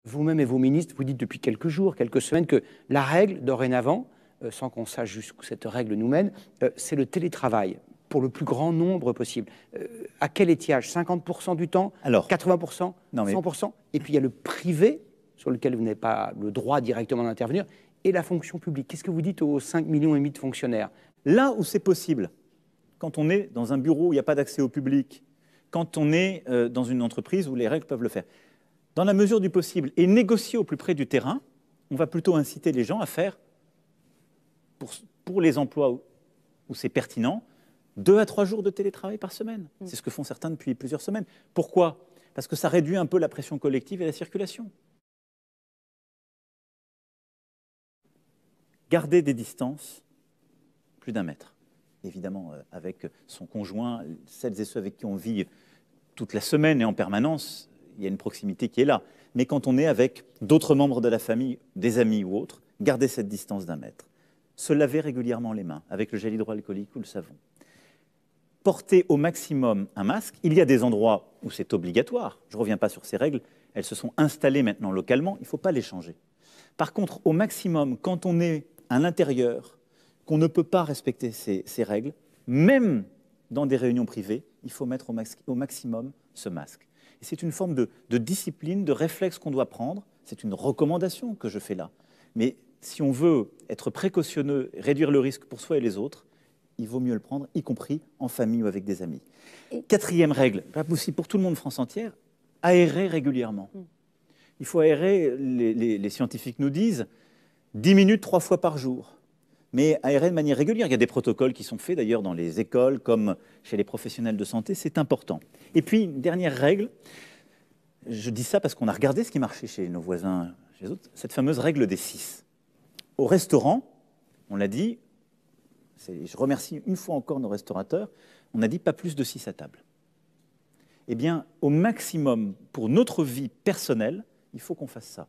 Vous-même et vos ministres, vous dites depuis quelques jours, quelques semaines, que la règle, dorénavant, sans qu'on sache jusqu'où cette règle nous mène, c'est le télétravail pour le plus grand nombre possible. À quel étiage? 50% du temps? Alors, 80%? non, mais... 100%? Et puis il y a le privé, sur lequel vous n'avez pas le droit directement d'intervenir, et la fonction publique. Qu'est-ce que vous dites aux 5,5 millions de fonctionnaires? Là où c'est possible, quand on est dans un bureau où il n'y a pas d'accès au public, quand on est dans une entreprise où les règles peuvent le faire, dans la mesure du possible, et négocier au plus près du terrain, on va plutôt inciter les gens à faire, pour les emplois où c'est pertinent, 2 à 3 jours de télétravail par semaine. C'est ce que font certains depuis plusieurs semaines. Pourquoi? Parce que ça réduit un peu la pression collective et la circulation. Garder des distances, plus d'1 mètre. Évidemment, avec son conjoint, celles et ceux avec qui on vit toute la semaine et en permanence, il y a une proximité qui est là. Mais quand on est avec d'autres membres de la famille, des amis ou autres, garder cette distance d'1 mètre. Se laver régulièrement les mains avec le gel hydroalcoolique ou le savon. Porter au maximum un masque. Il y a des endroits où c'est obligatoire. Je ne reviens pas sur ces règles. Elles se sont installées maintenant localement. Il ne faut pas les changer. Par contre, au maximum, quand on est à l'intérieur, qu'on ne peut pas respecter ces règles, même dans des réunions privées, il faut mettre au maximum ce masque. Et c'est une forme de discipline, de réflexe qu'on doit prendre. C'est une recommandation que je fais là. Mais si on veut être précautionneux, réduire le risque pour soi et les autres, il vaut mieux le prendre, y compris en famille ou avec des amis. Et... 4e règle, pas possible pour tout le monde, France entière, aérer régulièrement. Il faut aérer, les scientifiques nous disent, 10 minutes 3 fois par jour. Mais aérer de manière régulière. Il y a des protocoles qui sont faits d'ailleurs dans les écoles comme chez les professionnels de santé, c'est important. Et puis, une dernière règle, je dis ça parce qu'on a regardé ce qui marchait chez nos voisins, chez les autres, cette fameuse règle des 6. Au restaurant, on l'a dit, je remercie une fois encore nos restaurateurs, on a dit pas plus de 6 à table. Eh bien, au maximum, pour notre vie personnelle, il faut qu'on fasse ça.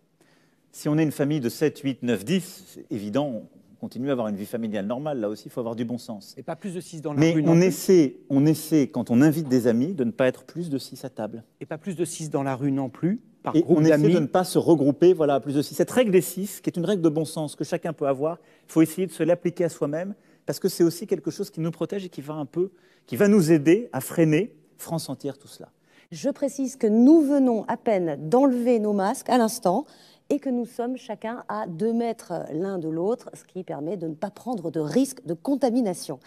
Si on est une famille de 7, 8, 9, 10, c'est évident, on continue à avoir une vie familiale normale. Là aussi, il faut avoir du bon sens. Et pas plus de 6 dans la rue non Mais plus. on essaie, quand on invite des amis, de ne pas être plus de 6 à table. Et pas plus de 6 dans la rue non plus, par et groupe on essaie d'amis. de ne pas se regrouper, voilà, à plus de 6. Cette règle des 6, qui est une règle de bon sens que chacun peut avoir, il faut essayer de se l'appliquer à soi-même, parce que c'est aussi quelque chose qui nous protège et qui va nous aider à freiner, France entière, tout cela. Je précise que nous venons à peine d'enlever nos masques à l'instant et que nous sommes chacun à 2 mètres l'un de l'autre, ce qui permet de ne pas prendre de risque de contamination.